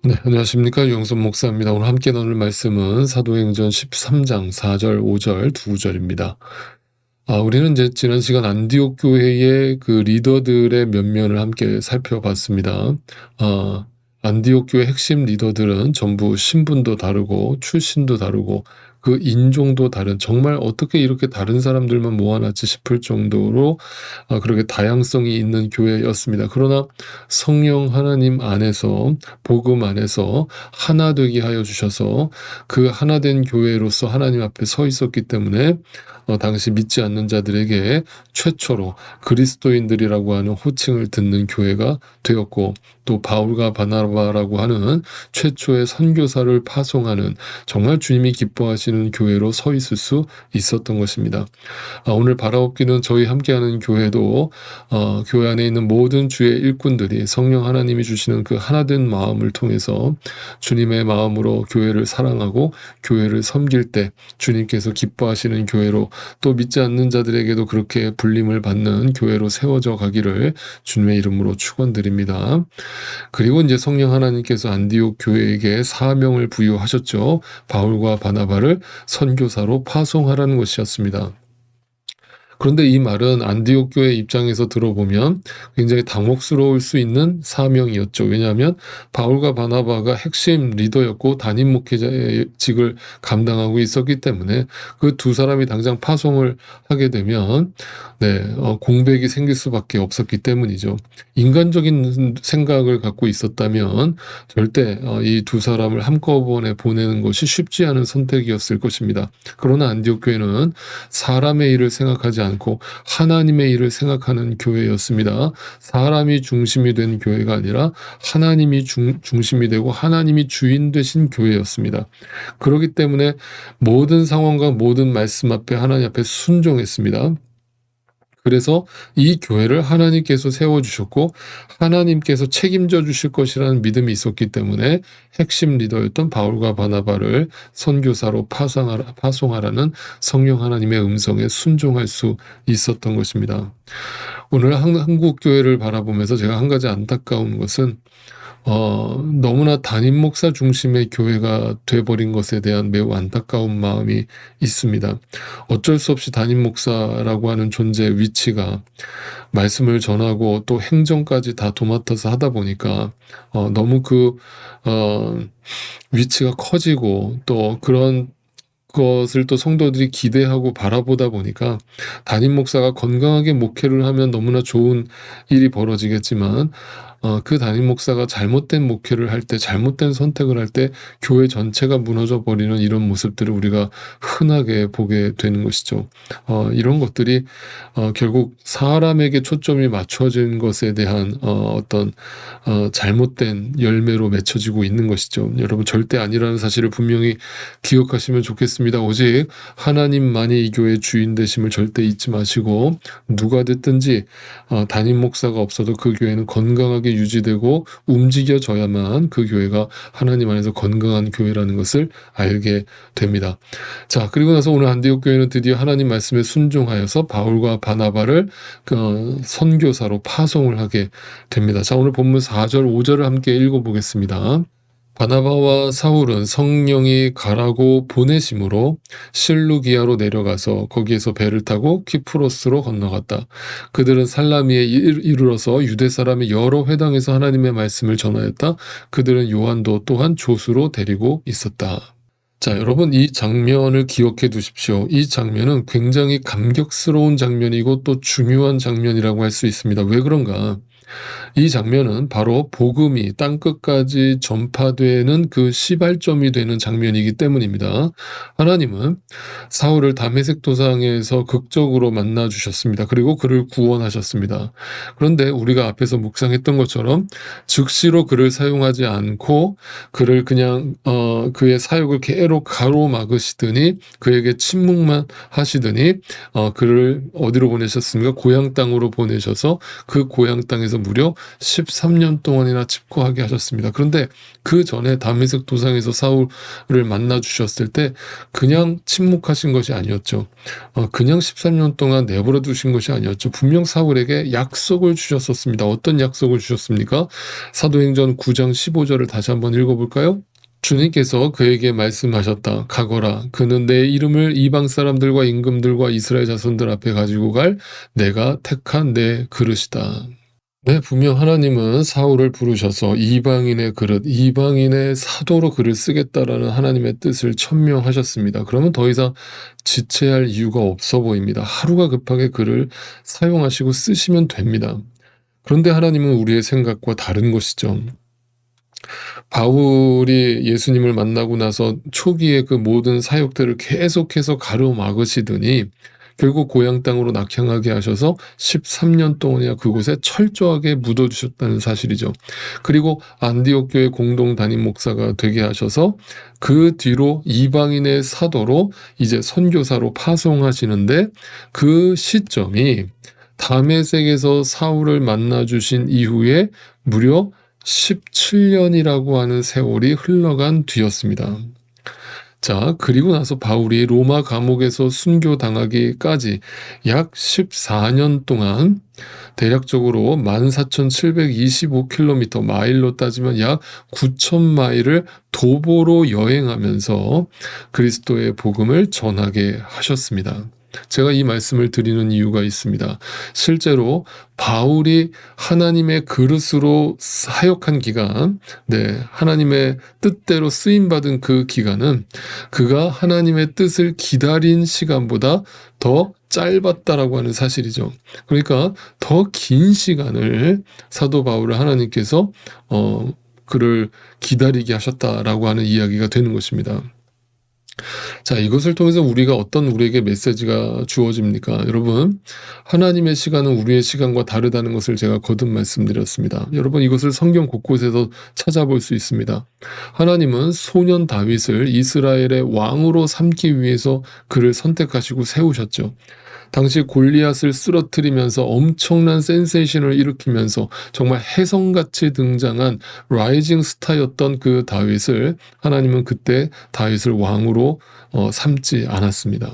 네, 안녕하십니까. 유영선 목사입니다. 오늘 함께 나눌 말씀은 사도행전 13장 4절, 5절, 두 구절입니다. 우리는 이제 지난 시간 안디옥 교회의 그 리더들의 면면을 함께 살펴봤습니다. 안디옥 교회 핵심 리더들은 전부 신분도 다르고 출신도 다르고 그 인종도 다른, 정말 어떻게 이렇게 다른 사람들만 모아놨지 싶을 정도로 그렇게 다양성이 있는 교회였습니다. 그러나 성령 하나님 안에서, 복음 안에서 하나 되게 하여 주셔서 그 하나된 교회로서 하나님 앞에 서 있었기 때문에 당시 믿지 않는 자들에게 최초로 그리스도인들이라고 하는 호칭을 듣는 교회가 되었고, 또 바울과 바나바라고 하는 최초의 선교사를 파송하는 정말 주님이 기뻐하시는 교회로 서 있을 수 있었던 것입니다. 오늘 바라옵기는 저희 함께하는 교회도 교회 안에 있는 모든 주의 일꾼들이 성령 하나님이 주시는 그 하나된 마음을 통해서 주님의 마음으로 교회를 사랑하고 교회를 섬길 때 주님께서 기뻐하시는 교회로, 또 믿지 않는 자들에게도 그렇게 불림을 받는 교회로 세워져 가기를 주님의 이름으로 축원드립니다. 그리고 이제 성령 하나님께서 안디옥 교회에게 사명을 부여하셨죠. 바울과 바나바를 선교사로 파송하라는 것이었습니다. 그런데 이 말은 안디옥 교회 입장에서 들어보면 굉장히 당혹스러울 수 있는 사명이었죠. 왜냐하면 바울과 바나바가 핵심 리더였고 담임 목회자의 직을 감당하고 있었기 때문에 그 두 사람이 당장 파송을 하게 되면 공백이 생길 수밖에 없었기 때문이죠. 인간적인 생각을 갖고 있었다면 절대 이 두 사람을 한꺼번에 보내는 것이 쉽지 않은 선택이었을 것입니다. 그러나 안디옥 교회는 사람의 일을 생각하지 않고 하나님의 일을 생각하는 교회였습니다. 사람이 중심이 된 교회가 아니라 하나님이 중심이 되고 하나님이 주인 되신 교회였습니다. 그렇기 때문에 모든 상황과 모든 말씀 앞에 하나님 앞에 순종했습니다. 그래서 이 교회를 하나님께서 세워주셨고 하나님께서 책임져 주실 것이라는 믿음이 있었기 때문에 핵심 리더였던 바울과 바나바를 선교사로 파송하라는 성령 하나님의 음성에 순종할 수 있었던 것입니다. 오늘 한국 교회를 바라보면서 제가 한 가지 안타까운 것은 너무나 담임 목사 중심의 교회가 돼버린 것에 대한 매우 안타까운 마음이 있습니다. 어쩔 수 없이 담임 목사라고 하는 존재의 위치가 말씀을 전하고 또 행정까지 다 도맡아서 하다 보니까 너무 그 위치가 커지고, 또 그런 것을 또 성도들이 기대하고 바라보다 보니까 담임 목사가 건강하게 목회를 하면 너무나 좋은 일이 벌어지겠지만 그 담임 목사가 잘못된 목회를 할 때, 잘못된 선택을 할 때 교회 전체가 무너져 버리는 이런 모습들을 우리가 흔하게 보게 되는 것이죠. 이런 것들이 결국 사람에게 초점이 맞춰진 것에 대한 어떤 잘못된 열매로 맺혀지고 있는 것이죠. 여러분, 절대 아니라는 사실을 분명히 기억하시면 좋겠습니다. 오직 하나님만이 이 교회의 주인 되심을 절대 잊지 마시고, 누가 됐든지 담임 목사가 없어도 그 교회는 건강하게 유지되고 움직여져야만 그 교회가 하나님 안에서 건강한 교회라는 것을 알게 됩니다. 자, 그리고 나서 오늘 안디옥 교회는 드디어 하나님 말씀에 순종하여서 바울과 바나바를 선교사로 파송을 하게 됩니다. 자, 오늘 본문 4절, 5절을 함께 읽어보겠습니다. 바나바와 사울은 성령이 가라고 보내심으로 실루기아로 내려가서 거기에서 배를 타고 키프로스로 건너갔다. 그들은 살라미에 이르러서 유대 사람의 여러 회당에서 하나님의 말씀을 전하였다. 그들은 요한도 또한 조수로 데리고 있었다. 자, 여러분, 이 장면을 기억해 두십시오. 이 장면은 굉장히 감격스러운 장면이고 또 중요한 장면이라고 할 수 있습니다. 왜 그런가? 이 장면은 바로 복음이 땅끝까지 전파되는 그 시발점이 되는 장면이기 때문입니다. 하나님은 사울을 다메섹 도상에서 극적으로 만나 주셨습니다. 그리고 그를 구원하셨습니다. 그런데 우리가 앞에서 묵상했던 것처럼 즉시로 그를 사용하지 않고 그를 그냥 그의 사역을 계속 가로막으시더니, 그에게 침묵만 하시더니 그를 어디로 보내셨습니까? 고향 땅으로 보내셔서 그 고향 땅에서 도상에서 무려 13년 동안이나 칩거하게 하셨습니다. 그런데 그 전에 다메섹 도상에서 사울을 만나 주셨을 때 그냥 침묵하신 것이 아니었죠. 그냥 13년 동안 내버려 두신 것이 아니었죠. 분명 사울에게 약속을 주셨었습니다. 어떤 약속을 주셨습니까? 사도행전 9장 15절을 다시 한번 읽어볼까요? 주님께서 그에게 말씀하셨다. 가거라. 그는 내 이름을 이방 사람들과 임금들과 이스라엘 자손들 앞에 가지고 갈 내가 택한 내 그릇이다. 네, 분명 하나님은 사울을 부르셔서 이방인의 그릇, 이방인의 사도로 글을 쓰겠다라는 하나님의 뜻을 천명하셨습니다. 그러면 더 이상 지체할 이유가 없어 보입니다. 하루가 급하게 글을 사용하시고 쓰시면 됩니다. 그런데 하나님은 우리의 생각과 다른 것이죠. 바울이 예수님을 만나고 나서 초기에 그 모든 사역들을 계속해서 가로막으시더니 결국 고향 땅으로 낙향하게 하셔서 13년 동안이나 그곳에 철저하게 묻어주셨다는 사실이죠. 그리고 안디옥 교회 공동 담임 목사가 되게 하셔서 그 뒤로 이방인의 사도로 이제 선교사로 파송하시는데 그 시점이 다메섹에서 사울을 만나 주신 이후에 무려 17년이라고 하는 세월이 흘러간 뒤였습니다. 자, 그리고 나서 바울이 로마 감옥에서 순교당하기까지 약 14년 동안 대략적으로 14,725km, 마일로 따지면 약 9,000마일을 도보로 여행하면서 그리스도의 복음을 전하게 하셨습니다. 제가 이 말씀을 드리는 이유가 있습니다. 실제로 바울이 하나님의 그릇으로 사역한 기간, 하나님의 뜻대로 쓰임받은 그 기간은 그가 하나님의 뜻을 기다린 시간보다 더 짧았다라고 하는 사실이죠. 그러니까 더 긴 시간을 사도 바울을 하나님께서 그를 기다리게 하셨다라고 하는 이야기가 되는 것입니다. 자, 이것을 통해서 우리에게 메시지가 주어집니까? 여러분, 하나님의 시간은 우리의 시간과 다르다는 것을 제가 거듭 말씀드렸습니다. 여러분, 이것을 성경 곳곳에서 찾아볼 수 있습니다. 하나님은 소년 다윗을 이스라엘의 왕으로 삼기 위해서 그를 선택하시고 세우셨죠. 당시 골리앗을 쓰러뜨리면서 엄청난 센세이션을 일으키면서 정말 혜성같이 등장한 라이징 스타였던 그 다윗을 하나님은 그때 다윗을 왕으로 삼지 않았습니다.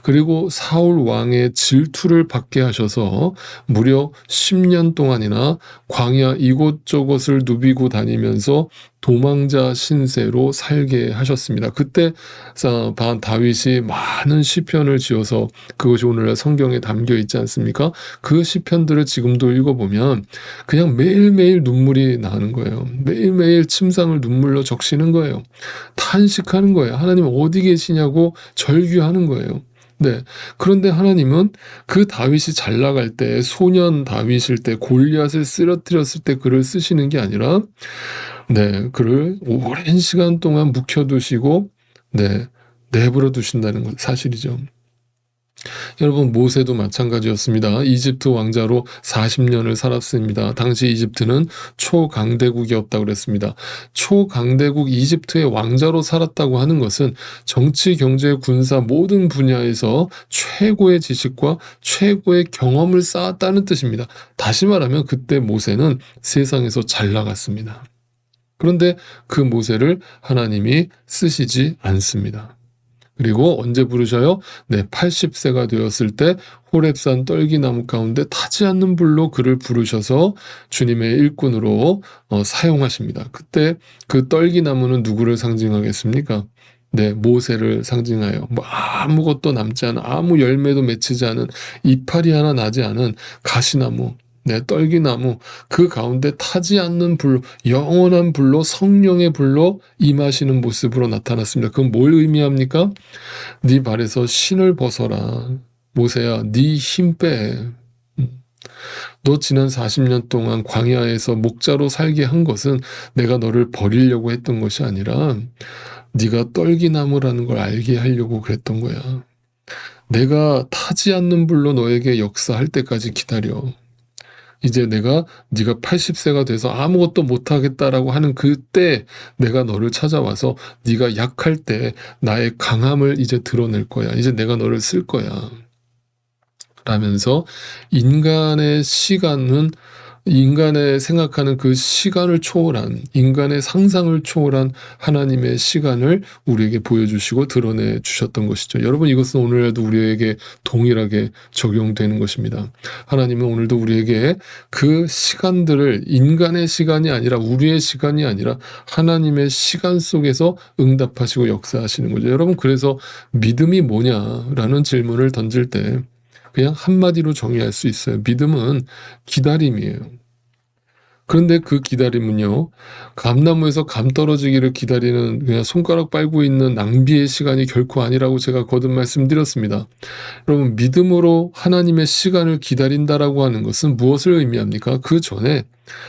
그리고 사울 왕의 질투를 받게 하셔서 무려 10년 동안이나 광야 이곳저곳을 누비고 다니면서 도망자 신세로 살게 하셨습니다. 그때 다윗이 많은 시편을 지어서 그것이 오늘날 성경에 담겨 있지 않습니까? 그 시편들을 지금도 읽어보면 그냥 매일매일 눈물이 나는 거예요. 매일매일 침상을 눈물로 적시는 거예요. 탄식하는 거예요. 하나님 어디 계시냐고 절규하는 거예요. 네. 그런데 하나님은 그 다윗이 잘 나갈 때, 소년 다윗일 때, 골리앗을 쓰러뜨렸을 때 그를 쓰시는 게 아니라, 그를 오랜 시간 동안 묵혀두시고, 내버려 두신다는 사실이죠. 여러분, 모세도 마찬가지였습니다. 이집트 왕자로 40년을 살았습니다. 당시 이집트는 초강대국이었다고 그랬습니다. 초강대국 이집트의 왕자로 살았다고 하는 것은 정치, 경제, 군사 모든 분야에서 최고의 지식과 최고의 경험을 쌓았다는 뜻입니다. 다시 말하면 그때 모세는 세상에서 잘 나갔습니다. 그런데 그 모세를 하나님이 쓰시지 않습니다. 그리고 언제 부르셔요? 80세가 되었을 때 호렙산 떨기나무 가운데 타지 않는 불로 그를 부르셔서 주님의 일꾼으로 사용하십니다. 그때 그 떨기나무는 누구를 상징하겠습니까? 모세를 상징하여 아무것도 남지 않은, 아무 열매도 맺히지 않은, 이파리 하나 나지 않은 가시나무, 떨기나무, 그 가운데 타지 않는 불로, 영원한 불로, 성령의 불로 임하시는 모습으로 나타났습니다. 그건 뭘 의미합니까? 네 발에서 신을 벗어라. 모세야, 네 힘 빼. 너 지난 40년 동안 광야에서 목자로 살게 한 것은 내가 너를 버리려고 했던 것이 아니라 네가 떨기나무라는 걸 알게 하려고 그랬던 거야. 내가 타지 않는 불로 너에게 역사할 때까지 기다려. 이제 네가 80세가 돼서 아무것도 못하겠다라고 하는 그때 내가 너를 찾아와서 네가 약할 때 나의 강함을 이제 드러낼 거야. 이제 내가 너를 쓸 거야. 라면서 인간의 시간은 인간의 생각하는 그 시간을 초월한, 인간의 상상을 초월한 하나님의 시간을 우리에게 보여주시고 드러내 주셨던 것이죠. 여러분, 이것은 오늘에도 우리에게 동일하게 적용되는 것입니다. 하나님은 오늘도 우리에게 그 시간들을, 인간의 시간이 아니라, 우리의 시간이 아니라 하나님의 시간 속에서 응답하시고 역사하시는 거죠. 여러분, 그래서 믿음이 뭐냐라는 질문을 던질 때 그냥 한마디로 정의할 수 있어요. 믿음은 기다림이에요. 그런데 그 기다림은요, 감나무에서 감 떨어지기를 기다리는, 그냥 손가락 빨고 있는 낭비의 시간이 결코 아니라고 제가 거듭 말씀드렸습니다. 여러분, 믿음으로 하나님의 시간을 기다린다라고 하는 것은 무엇을 의미합니까? 그 전에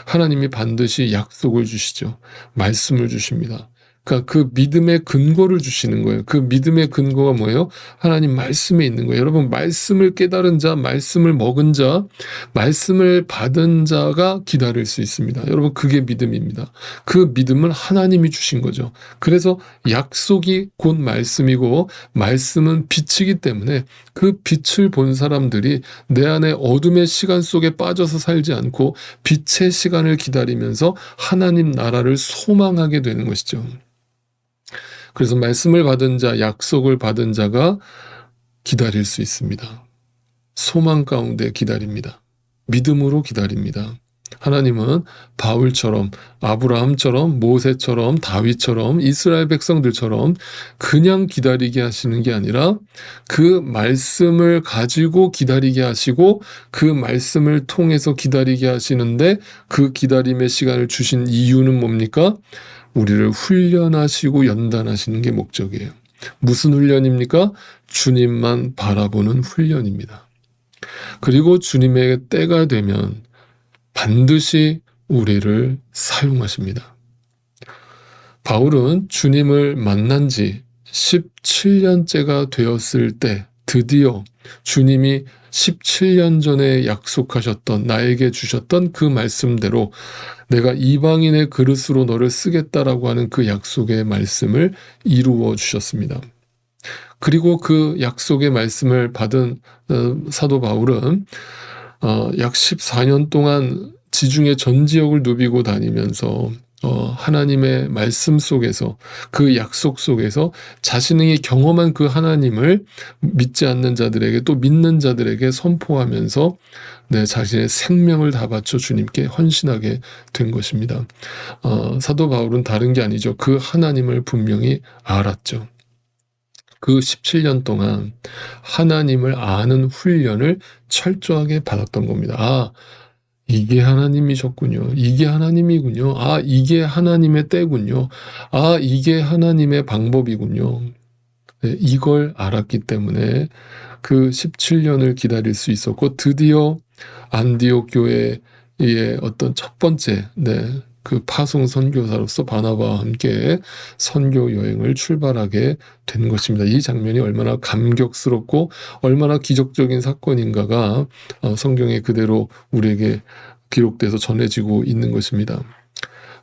하나님이 반드시 약속을 주시죠. 말씀을 주십니다. 그러니까 그 믿음의 근거를 주시는 거예요. 그 믿음의 근거가 뭐예요? 하나님 말씀에 있는 거예요. 여러분, 말씀을 깨달은 자, 말씀을 먹은 자, 말씀을 받은 자가 기다릴 수 있습니다. 여러분, 그게 믿음입니다. 그 믿음은 하나님이 주신 거죠. 그래서 약속이 곧 말씀이고, 말씀은 빛이기 때문에 그 빛을 본 사람들이 내 안에 어둠의 시간 속에 빠져서 살지 않고 빛의 시간을 기다리면서 하나님 나라를 소망하게 되는 것이죠. 그래서 말씀을 받은 자, 약속을 받은 자가 기다릴 수 있습니다. 소망 가운데 기다립니다. 믿음으로 기다립니다. 하나님은 바울처럼, 아브라함처럼, 모세처럼, 다윗처럼, 이스라엘 백성들처럼 그냥 기다리게 하시는 게 아니라 그 말씀을 가지고 기다리게 하시고 그 말씀을 통해서 기다리게 하시는데, 그 기다림의 시간을 주신 이유는 뭡니까? 우리를 훈련하시고 연단하시는 게 목적이에요. 무슨 훈련입니까? 주님만 바라보는 훈련입니다. 그리고 주님의 때가 되면 반드시 우리를 사용하십니다. 바울은 주님을 만난 지 17년째가 되었을 때 드디어 주님이 17년 전에 약속하셨던, 나에게 주셨던 그 말씀대로 내가 이방인의 그릇으로 너를 쓰겠다라고 하는 그 약속의 말씀을 이루어 주셨습니다. 그리고 그 약속의 말씀을 받은 사도 바울은 약 14년 동안 지중해 전 지역을 누비고 다니면서 하나님의 말씀 속에서, 그 약속 속에서 자신이 경험한 그 하나님을 믿지 않는 자들에게, 또 믿는 자들에게 선포하면서 자신의 생명을 다 바쳐 주님께 헌신하게 된 것입니다. 사도 바울은 다른 게 아니죠. 그 하나님을 분명히 알았죠. 그 17년 동안 하나님을 아는 훈련을 철저하게 받았던 겁니다. 이게 하나님이셨군요. 이게 하나님이군요. 이게 하나님의 때군요. 이게 하나님의 방법이군요. 이걸 알았기 때문에 그 17년을 기다릴 수 있었고, 드디어 안디옥 교회의 어떤 첫 번째 그 파송 선교사로서 바나바와 함께 선교 여행을 출발하게 된 것입니다. 이 장면이 얼마나 감격스럽고 얼마나 기적적인 사건인가가 성경에 그대로 우리에게 기록돼서 전해지고 있는 것입니다.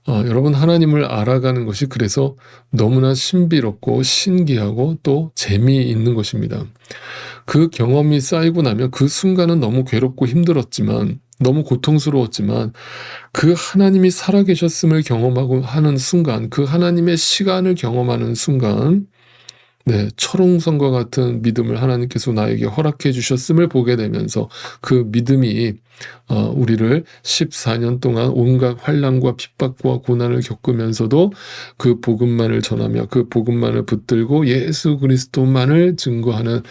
여러분, 하나님을 알아가는 것이 그래서 너무나 신비롭고 신기하고 또 재미있는 것입니다. 그 경험이 쌓이고 나면 그 순간은 너무 괴롭고 힘들었지만, 너무 고통스러웠지만, 그 하나님이 살아계셨음을 경험하고 하는 순간, 그 하나님의 시간을 경험하는 순간, 철옹성과 같은 믿음을 하나님께서 나에게 허락해 주셨음을 보게 되면서 그 믿음이 우리를 14년 동안 온갖 환난과 핍박과 고난을 겪으면서도 그 복음만을 전하며 그 복음만을 붙들고 예수 그리스도만을 증거하는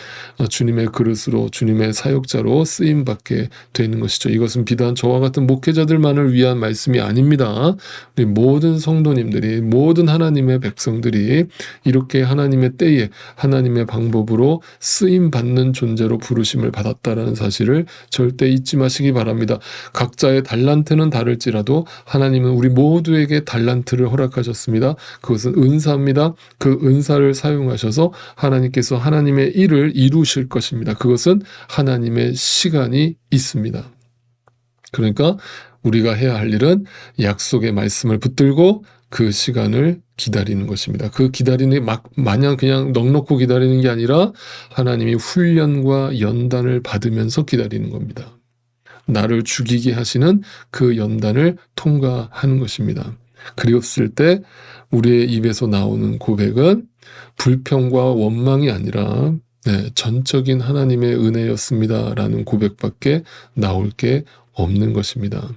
주님의 그릇으로, 주님의 사역자로 쓰임받게 되는 것이죠. 이것은 비단 저와 같은 목회자들만을 위한 말씀이 아닙니다. 우리 모든 성도님들이, 모든 하나님의 백성들이 이렇게 하나님의 때에 하나님의 방법으로 쓰임받는 존재로 부르심을 받았다라는 사실을 절대 잊지 마시기 바랍니다. 각자의 달란트는 다를지라도 하나님은 우리 모두에게 달란트를 허락하셨습니다. 그것은 은사입니다. 그 은사를 사용하셔서 하나님께서 하나님의 일을 이루실 것입니다. 그것은 하나님의 시간이 있습니다. 그러니까 우리가 해야 할 일은 약속의 말씀을 붙들고 그 시간을 기다리는 것입니다. 그 기다리는 게 마냥 그냥 넋놓고 기다리는 게 아니라 하나님이 훈련과 연단을 받으면서 기다리는 겁니다. 나를 죽이게 하시는 그 연단을 통과하는 것입니다. 그리웠을 때 우리의 입에서 나오는 고백은 불평과 원망이 아니라 전적인 하나님의 은혜였습니다라는 고백밖에 나올 게 없는 것입니다.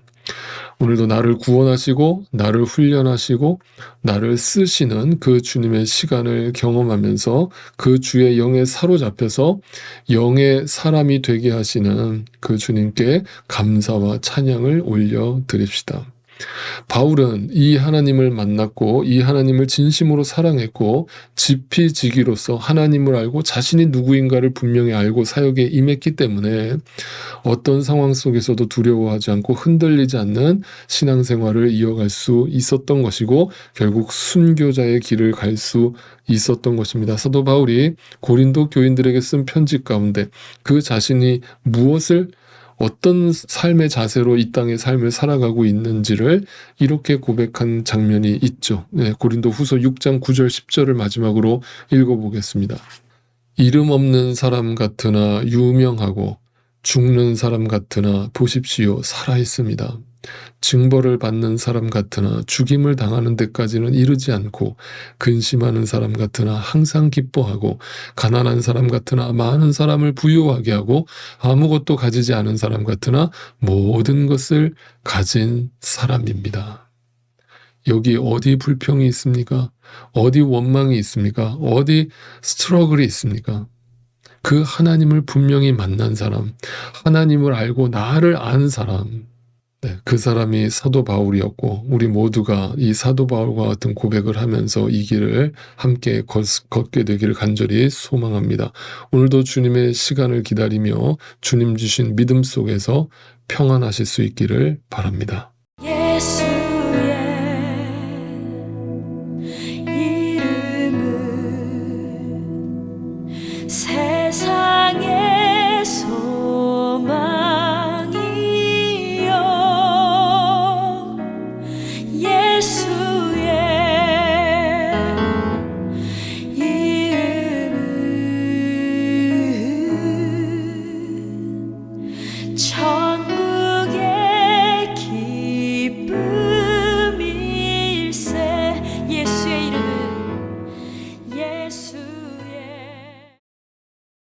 오늘도 나를 구원하시고 나를 훈련하시고 나를 쓰시는 그 주님의 시간을 경험하면서 그 주의 영에 사로잡혀서 영의 사람이 되게 하시는 그 주님께 감사와 찬양을 올려드립시다. 바울은 이 하나님을 만났고 이 하나님을 진심으로 사랑했고 지피지기로서 하나님을 알고 자신이 누구인가를 분명히 알고 사역에 임했기 때문에 어떤 상황 속에서도 두려워하지 않고 흔들리지 않는 신앙생활을 이어갈 수 있었던 것이고 결국 순교자의 길을 갈 수 있었던 것입니다. 사도 바울이 고린도 교인들에게 쓴 편지 가운데 그 자신이 무엇을 어떤 삶의 자세로 이 땅의 삶을 살아가고 있는지를 이렇게 고백한 장면이 있죠. 고린도 후서 6장 9절 10절을 마지막으로 읽어보겠습니다. 이름 없는 사람 같으나 유명하고 죽는 사람 같으나 보십시오 살아있습니다. 징벌을 받는 사람 같으나 죽임을 당하는 데까지는 이르지 않고 근심하는 사람 같으나 항상 기뻐하고 가난한 사람 같으나 많은 사람을 부유하게 하고 아무것도 가지지 않은 사람 같으나 모든 것을 가진 사람입니다. 여기 어디 불평이 있습니까? 어디 원망이 있습니까? 어디 스트러글이 있습니까? 그 하나님을 분명히 만난 사람, 하나님을 알고 나를 아는 사람, 그 사람이 사도 바울이었고 우리 모두가 이 사도 바울과 같은 고백을 하면서 이 길을 함께 걷게 되기를 간절히 소망합니다. 오늘도 주님의 시간을 기다리며 주님 주신 믿음 속에서 평안하실 수 있기를 바랍니다. 예수의 이름은